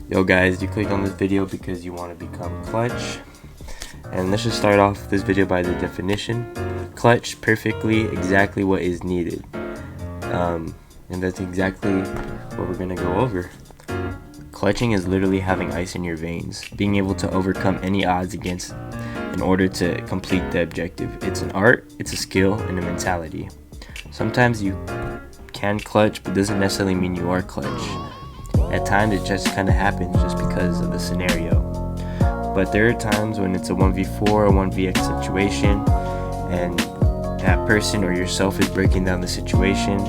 Yo guys, you clicked on this video because you want to become clutch. And let's just start off this video by the definition. Clutch, perfectly, exactly what is needed. And that's exactly what we're going to go over. Clutching is literally having ice in your veins, being able to overcome any odds against in order to complete the objective. It's an art, it's a skill, and a mentality. Sometimes you can clutch, but doesn't necessarily mean you are clutch. At times it just kind of happens just because of the scenario. But there are times when it's a 1v4 or 1vx situation and that person or yourself is breaking down the situation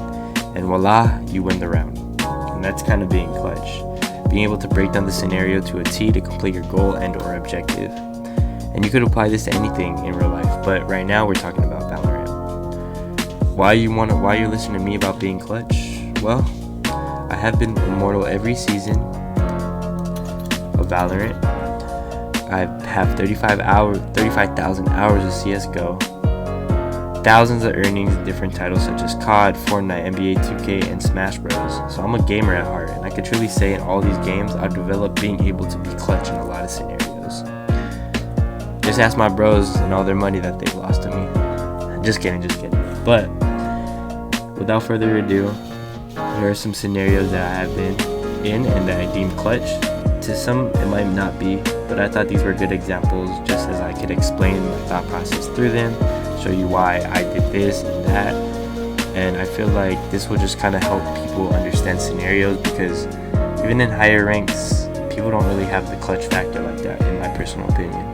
and voila, you win the round. And that's kind of being clutch. Being able to break down the scenario to a T to complete your goal and or objective. And you could apply this to anything in real life, but right now we're talking about Valorant. Why you're listening to me about being clutch? Well, I have been immortal every season of Valorant. I have 35,000 hours of CSGO, thousands of earnings in different titles such as COD, Fortnite, NBA 2K, and Smash Bros. So I'm a gamer at heart, and I could truly say in all these games I've developed being able to be clutch in a lot of scenarios. Just ask my bros and all their money that they've lost to me. Just kidding. But without further ado, there are some scenarios that I have been in and that I deem clutch. To some it might not be, but I thought these were good examples just as I could explain my thought process through them, show you why I did this and that, and I feel like this will just kind of help people understand scenarios because even in higher ranks, people don't really have the clutch factor like that in my personal opinion.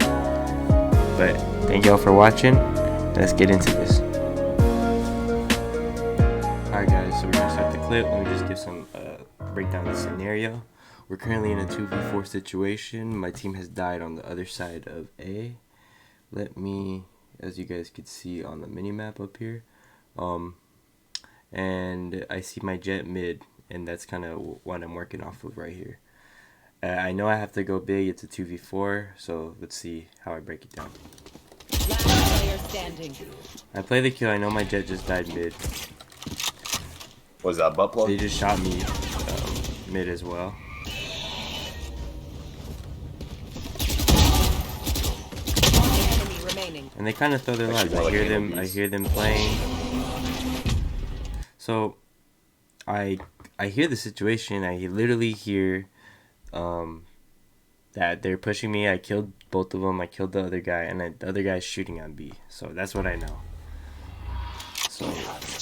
But thank y'all for watching. Let's get into this. Alright guys, so we're gonna start the clip. Let me just give some breakdown of the scenario. We're currently in a 2v4 situation. My team has died on the other side of A. Let me, as you guys could see on the mini map up here, and I see my jet mid, and that's kind of what I'm working off of right here. I know I have to go big. It's a 2v4, so let's see how I break it down. I play the kill. I know my jet just died mid. Was that butt plug? They just shot me mid as well. And they kind of throw their lives. I hear them playing. So I hear the situation. I literally hear that they're pushing me. I killed both of them. I killed the other guy, and the other guy's shooting on B. So that's what I know. So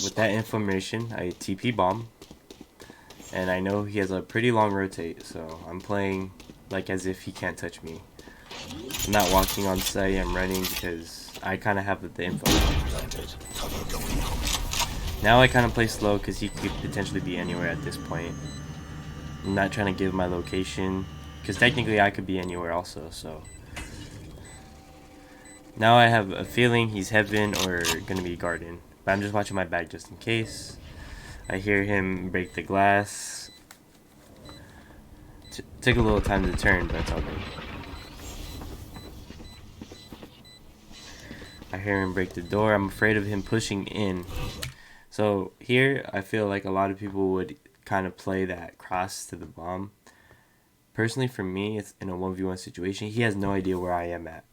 with that information, I TP bomb, and I know he has a pretty long rotate. So I'm playing like as if he can't touch me. I'm not walking on site. I'm running because I kind of have the info. Now I kind of play slow because he could potentially be anywhere at this point. I'm not trying to give my location because technically I could be anywhere also. So now I have a feeling he's heaven or gonna be garden, but I'm just watching my back just in case. I hear him break the glass. Took a little time to turn, but it's all good. I hear him break the door. I'm afraid of him pushing in. So here, I feel like a lot of people would kind of play that cross to the bomb. Personally, for me, it's in a 1v1 situation. He has no idea where I am at.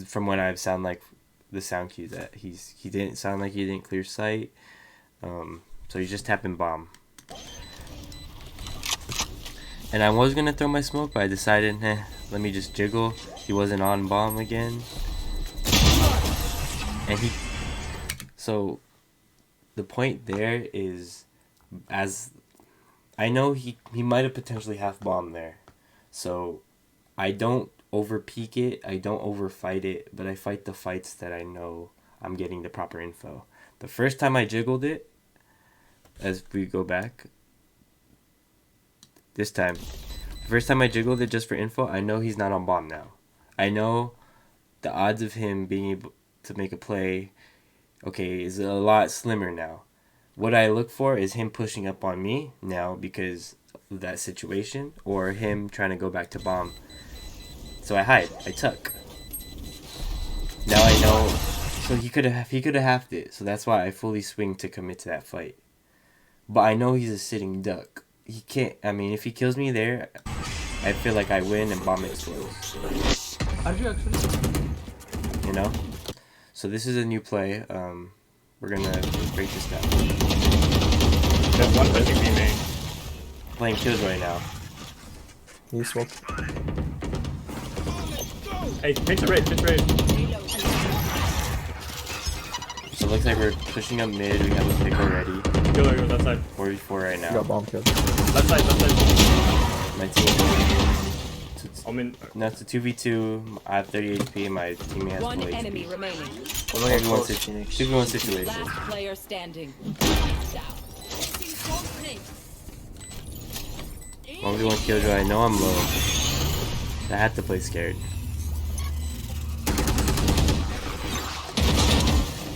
From what I've sound like, the sound cues that he didn't sound like he didn't clear sight. So he's just tapping bomb. And I was gonna throw my smoke, but I decided, let me just jiggle. He wasn't on bomb again. And so the point there is, as I know he might have potentially half bombed there. So I don't over peek it, I don't over fight it, but I fight the fights that I know I'm getting the proper info. The first time I jiggled it, as we go back, this time, the first time I jiggled it just for info, I know he's not on bomb now. I know the odds of him being able to make a play, okay, is a lot slimmer now. What I look for is him pushing up on me now because of that situation, or him trying to go back to bomb. So I hide, I tuck. Now I know, so he could have halved it, so that's why I fully swing to commit to that fight. But I know he's a sitting duck. He can't, I mean, if he kills me there, I feel like I win and bomb explodes. How did you actually? You know? So this is a new play. We're gonna break this down. There's one pushing me main. Playing Killjoy now. He smoke. Hey, pinch the raid, pinch raid. So it looks like we're pushing up mid. We have a pick already. Killer, go that side. 4v4 right now. Got bomb killed. Left side, left side. My team. I'm in. No, it's a 2v2. I have 30 HP and my teammate has One 4 enemy HP. remaining. 2v1 situation. Last player standing. 1v1 Killjoy. I know I'm low. I had to play scared.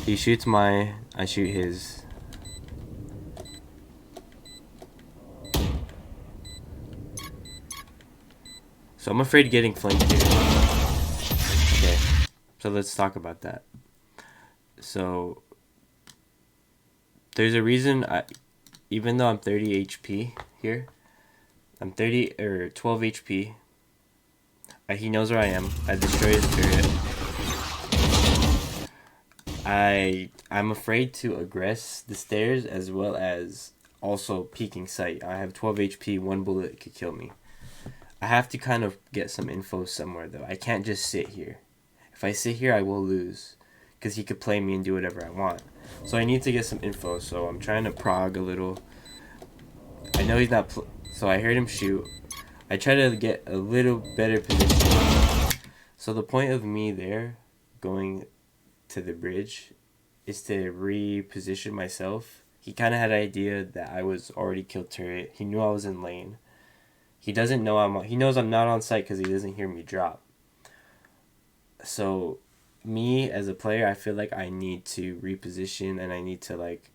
He shoots my, I shoot his. So I'm afraid of getting flanked here. Okay, so let's talk about that. So there's a reason even though I'm 30 HP here, I'm 30 or 12 HP. He knows where I am. I destroy his turret. I'm afraid to aggress the stairs as well as also peeking sight. I have 12 HP. One bullet could kill me. I have to kind of get some info somewhere though. I can't just sit here. If I sit here, I will lose because he could play me and do whatever I want. So I need to get some info. So I'm trying to prog a little. I know he's not. So I heard him shoot. I try to get a little better position. So the point of me there going to the bridge is to reposition myself. He kind of had an idea that I was already killed turret. He knew I was in lane. He doesn't know he knows I'm not on site because he doesn't hear me drop. So me as a player, I feel like I need to reposition and I need to like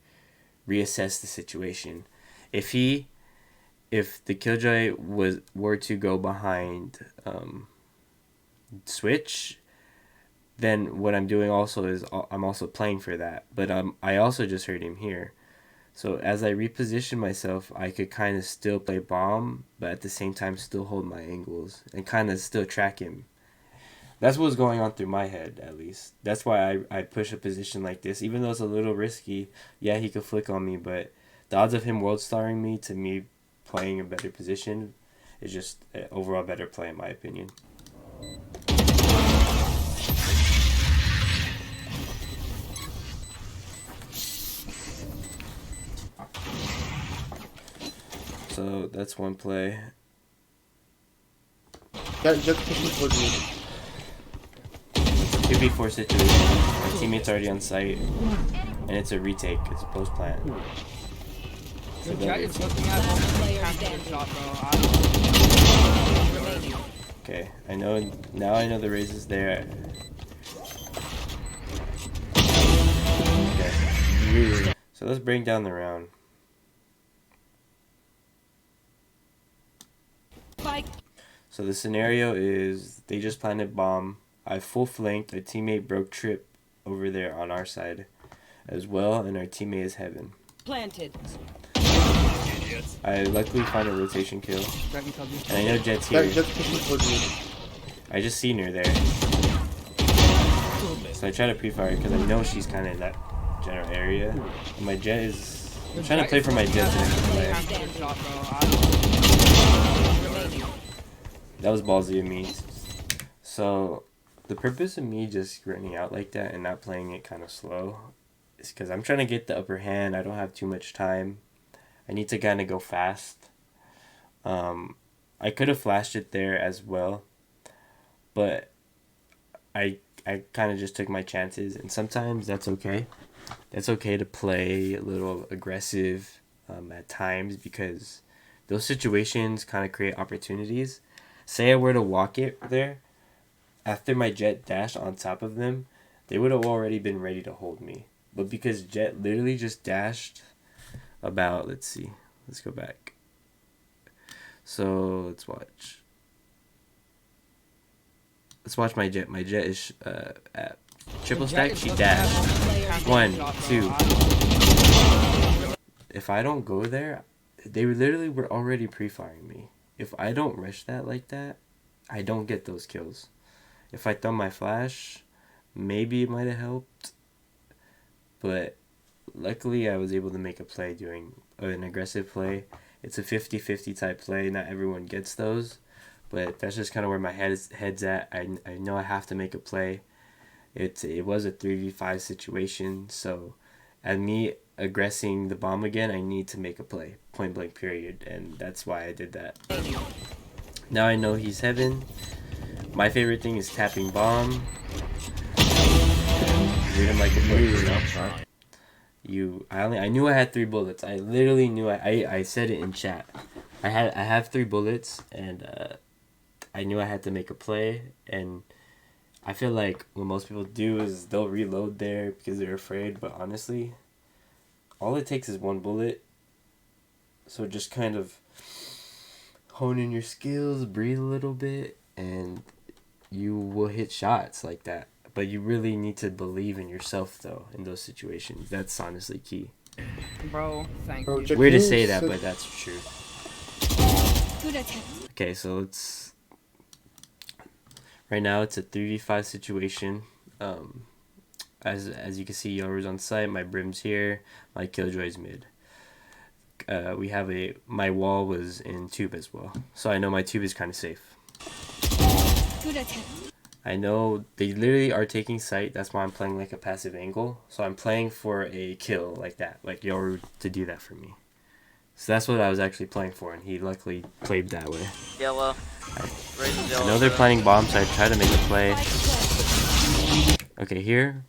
reassess the situation. If the Killjoy were to go behind switch, then what I'm doing also is I'm also playing for that. But I also just heard him here. So as I reposition myself, I could kind of still play bomb, but at the same time still hold my angles and kind of still track him. That's what's going on through my head, at least. That's why I push a position like this. Even though it's a little risky, yeah, he could flick on me, but the odds of him world starring me to me playing a better position is just an overall better play in my opinion. So that's one play. Just pushing towards me. 2v4 situation. My teammate's already on site, and it's a retake. It's a post plant. The jet is looking at shot, bro. Okay, I know now. I know the raise is there. Okay, so let's bring down the round. So the scenario is they just planted bomb. I full flanked. Our teammate broke trip over there on our side as well, and our teammate is heaven. Planted. I luckily find a rotation kill. And I know Jet's here. Just pushing towards me. I just seen her there. So I try to pre-fire because I know she's kind of in that general area. And my Jet is... I'm trying to play for my Jet to play. That was ballsy of me. So the purpose of me just running out like that and not playing it kind of slow is because I'm trying to get the upper hand. I don't have too much time. I need to kind of go fast. I could have flashed it there as well, but I kind of just took my chances, and sometimes that's okay. That's okay to play a little aggressive at times because those situations kind of create opportunities. Say I were to walk it there, after my Jet dashed on top of them, they would have already been ready to hold me. But because Jet literally just dashed about, let's see, let's go back. So let's watch. Let's watch my Jet. My Jet is at triple stack. She dashed. 1, 2. If I don't go there, they literally were already pre-firing me. if I don't rush that like that, I don't get those kills. If I throw my flash, maybe it might have helped, but luckily I was able to make a play during an aggressive play. It's a 50-50 type play. Not everyone gets those, but that's just kind of where my head's at. I know I have to make a play. It was a 3v5 situation, so at me aggressing the bomb again, I need to make a play, point blank period, and that's why I did that. Now I know he's heaven. My favorite thing is tapping bomb. Read him like a book. I knew I had 3 bullets. I literally knew I said it in chat. I have 3 bullets, and I knew I had to make a play. And I feel like what most people do is they'll reload there because they're afraid. But honestly, all it takes is 1 bullet. So just kind of hone in your skills, breathe a little bit, and you will hit shots like that. But you really need to believe in yourself, though, in those situations. That's honestly key. Bro, thank Bro, you. Jack, Weird to can you say that, sit- but that's true. Okay, so let's... Right now, it's a 3v5 situation. As you can see, Yoru's on site, my Brim's here, my Killjoy's mid. We have my wall was in tube as well, so I know my tube is kind of safe. I know they literally are taking site. That's why I'm playing like a passive angle. So I'm playing for a kill like that, like Yoru to do that for me. So that's what I was actually playing for, and he luckily played that way. Yellow. I know they're planning bombs, so I try to make a play. Okay, here,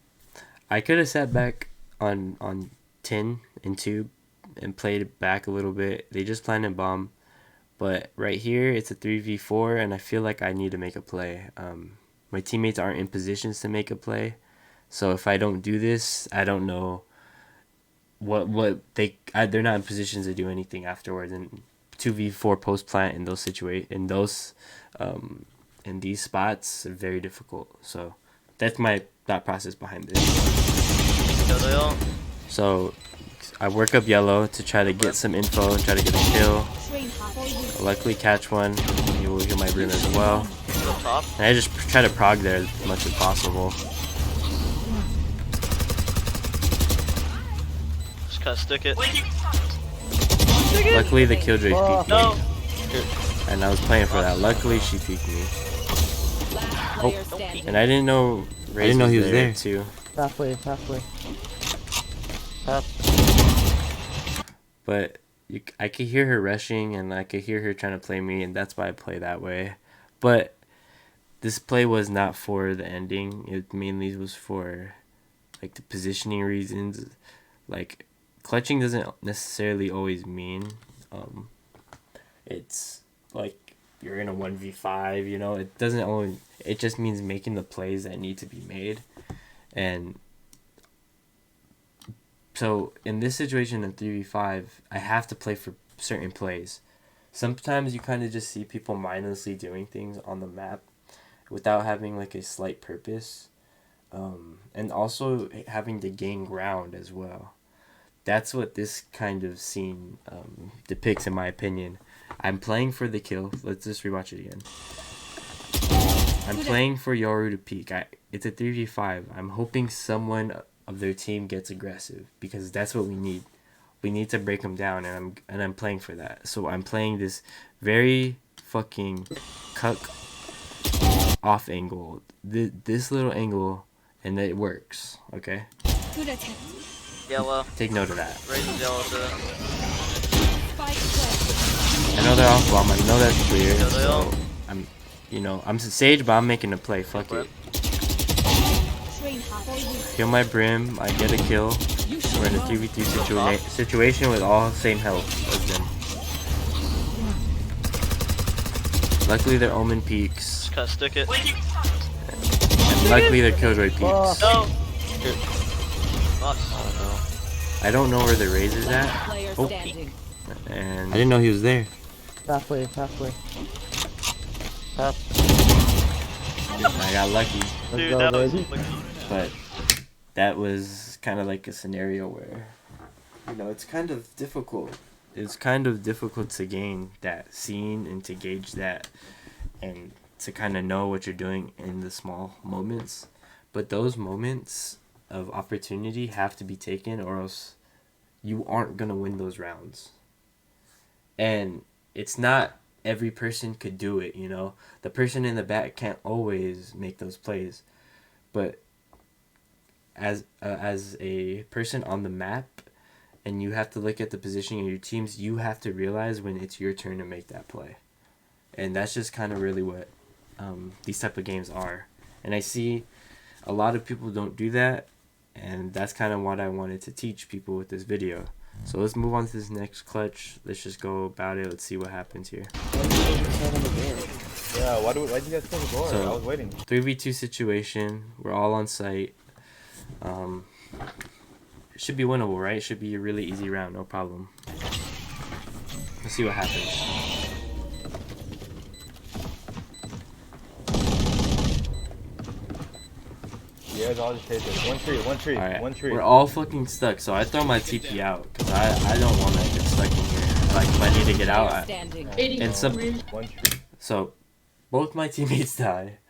I could have sat back on 10 and tube and played it back a little bit. They just planted bomb, but right here it's a 3v4, and I feel like I need to make a play. My teammates aren't in positions to make a play, so if I don't do this, I don't know what they're not in positions to do anything afterwards. And 2v4 post plant in these spots are very difficult. So that's my thought process behind this. So I work up yellow to try to get some info and try to get a kill. I luckily catch one. You will hear my Brim as well. And I just try to prog there as much as possible. Just kind of stick it. Luckily the Killjoy peeked me. No. And I was playing for that. Luckily she peeked me. Player standing. And I didn't know he was there too. Halfway. But I could hear her rushing, and I could hear her trying to play me, and that's why I play that way. But this play was not for the ending. It mainly was for like the positioning reasons. Like clutching doesn't necessarily always mean it's like you're in a 1v5, you know. It doesn't always, it just means making the plays that need to be made. And so in this situation in 3v5, I have to play for certain plays. Sometimes you kind of just see people mindlessly doing things on the map without having like a slight purpose, and also having to gain ground as well. That's what this kind of scene depicts, in my opinion. I'm playing for the kill. Let's just rewatch it again. I'm playing for Yoru to peek. It's a 3v5. I'm hoping someone of their team gets aggressive, because that's what we need. We need to break them down, and I'm playing for that. So I'm playing this very fucking cuck off angle. This little angle, and it works. Okay? Yellow. Take note of that. Raisin's yellow to it. I know they're off bomb. I know that's clear. Yeah, they So are. I'm Sage, but I'm making a play. Fuck it. Kill my Brim. I get a kill. We're in a 3v3 situation with all same health as them. Luckily, their Omen peaks. Just kind of stick it. And luckily, their Killjoy peaks. No. I don't know where the Raze is at. Player Oh, standing. and I didn't know he was there. Halfway. I got lucky. Dude, go, that was baby. But that was kind of like a scenario where, you know, it's kind of difficult. it's kind of difficult to gain that scene and to gauge that and to kind of know what you're doing in the small moments. But those moments of opportunity have to be taken, or else you aren't going to win those rounds. And it's not every person could do it, you know. The person in the back can't always make those plays. But as a person on the map, and you have to look at the positioning of your teams, you have to realize when it's your turn to make that play. And that's just kind of really what these type of games are. And I see a lot of people don't do that, and that's kind of what I wanted to teach people with this video. So let's move on to this next clutch. Let's just go about it. Let's see what happens here. Yeah, why'd you guys close the door? So, I was waiting. 3v2 situation. We're all on site. It should be winnable, right? It should be a really easy round, no problem. Let's see what happens. You guys all just hit this. One tree. Alright, One tree. we're all fucking stuck, so I throw my TP out, because I don't want to get stuck in here. Like, if I need to get out, Standing. and some... One tree. So, both my teammates die.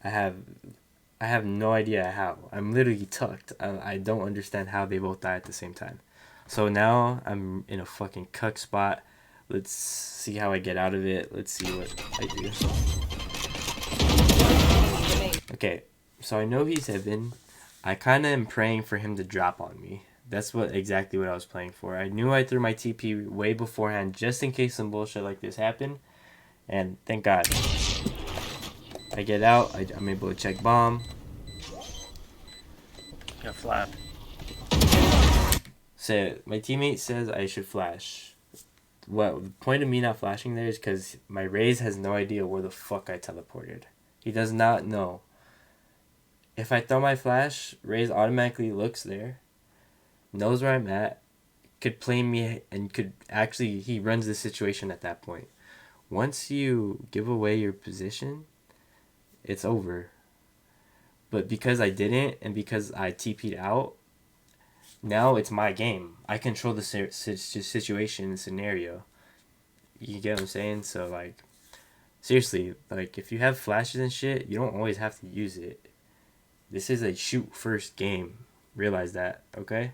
I have no idea how. I'm literally tucked. I don't understand how they both die at the same time. So now I'm in a fucking cuck spot. Let's see how I get out of it. Let's see what I do. Okay, so I know he's heaven. I kind of am praying for him to drop on me. That's exactly what I was playing for. I knew I threw my TP way beforehand just in case some bullshit like this happened. And thank God. I get out. I'm able to check bomb. Got flat. My teammate says I should flash. Well, the point of me not flashing there is because my Raze has no idea where the fuck I teleported. He does not know. If I throw my flash, Raze automatically looks there, knows where I'm at, could play me, and he runs the situation at that point. Once you give away your position, it's over. But because I didn't, and because I TP'd out, now it's my game. I control the situation, the scenario. You get what I'm saying? So, like, seriously, like, if you have flashes and shit, you don't always have to use it. This is a shoot first game. Realize that, okay?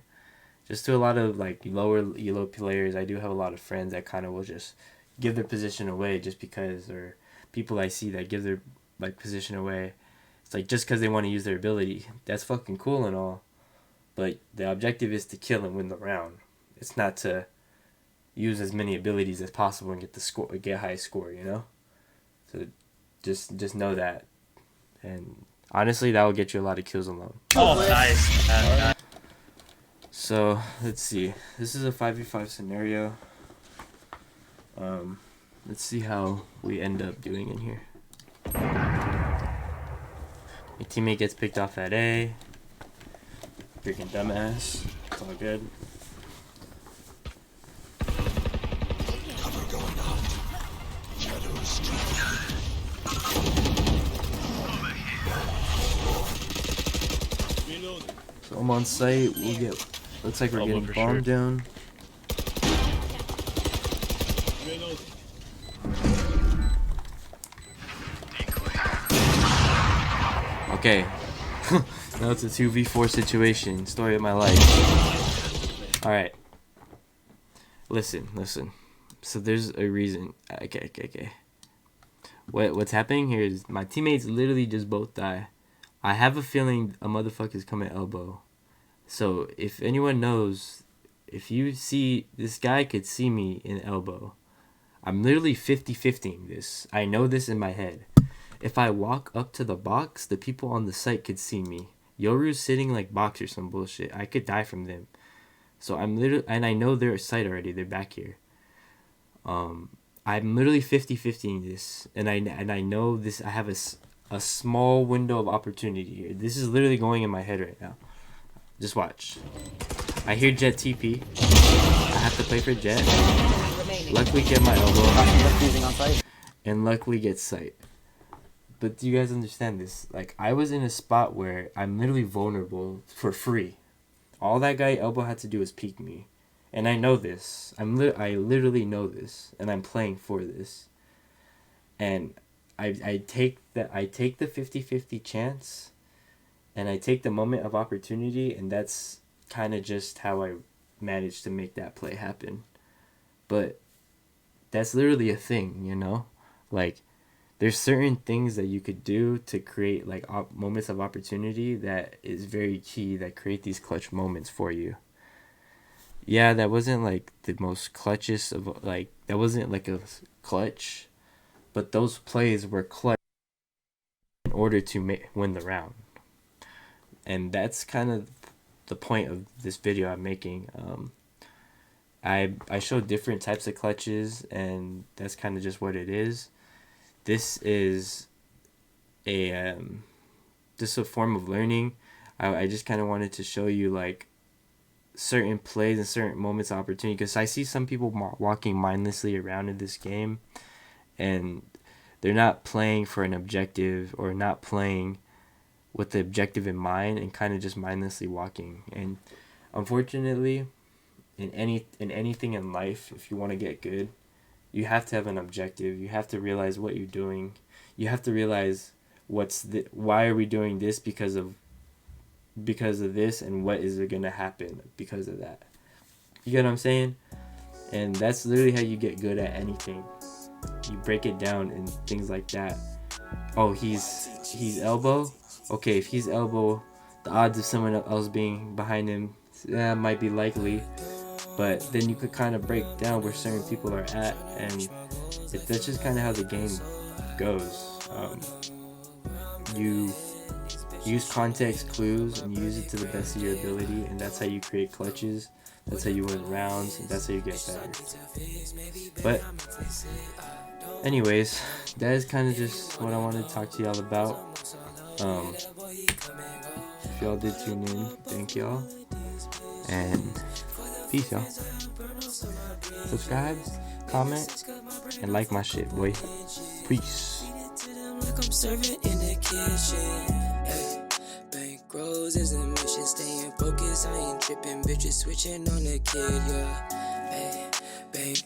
Just to a lot of, like, lower elo players, I do have a lot of friends that kind of will just give their position away just because, or people I see that give their, like, position away. It's like just because they want to use their ability. That's fucking cool and all. But the objective is to kill and win the round. It's not to use as many abilities as possible and get high score, you know? So just know that. And honestly, that will get you a lot of kills alone. Oh, nice. So, let's see. This is a 5v5 scenario. Let's see how we end up doing in here. My teammate gets picked off at A. Freaking dumbass. It's all good. So I'm on site. Looks like we're getting bombed down. Okay. Now it's a 2v4 situation. Story of my life. Alright. Listen. So there's a reason. Okay. What's happening here is my teammates literally just both die. I have a feeling a motherfucker's coming elbow. So if anyone knows, if you see, this guy could see me in elbow. I'm literally 50-50ing this. I know this in my head. If I walk up to the box, the people on the site could see me. Yoru's sitting like box or some bullshit. I could die from them. So I'm literally, and I know they're at site already. They're back here. I'm literally 50-50ing this, and I know this. I have a small window of opportunity here. This is literally going in my head right now. Just watch. I hear Jet TP. I have to play for Jet. Luckily get my elbow. And luckily get sight. But do you guys understand this? Like, I was in a spot where I'm literally vulnerable for free. All that guy elbow had to do was peek me. And I know this. I literally know this, and I'm playing for this. And I take the 50-50 chance, and I take the moment of opportunity, and that's kind of just how I managed to make that play happen. But that's literally a thing, you know? Like, there's certain things that you could do to create like moments of opportunity that is very key, that create these clutch moments for you. Yeah, that wasn't like the most clutchest of, like, that wasn't like a clutch, but those plays were clutch in order to win the round. And that's kind of the point of this video I'm making. I show different types of clutches, and that's kind of just what it is. This is a just a form of learning. I just kind of wanted to show you like certain plays and certain moments of opportunity, because I see some people walking mindlessly around in this game, and they're not playing for an objective, or not playing with the objective in mind, and kind of just mindlessly walking. And unfortunately, in anything in life, if you want to get good, you have to have an objective. You have to realize what you're doing. You have to realize why are we doing this, because of this, and what is going to happen because of that. You get what I'm saying? And that's literally how you get good at anything. You break it down and things like that. Oh, he's elbow. Okay, if he's elbow, the odds of someone else being behind him might be likely. But then you could kind of break down where certain people are at, and that's just kind of how the game goes. You use context clues, and you use it to the best of your ability, and that's how you create clutches. That's how you win rounds, and that's how you get better. But anyways, that is kind of just what I wanted to talk to y'all about. If y'all did tune in, thank y'all, and peace, y'all. Subscribe, comment, and like my shit, boy. Peace. Like I'm serving in the kitchen. Hey, bank rolls is a mission. Staying focused, I ain't tripping. Bitches switching on the kid, yeah. Hey, bank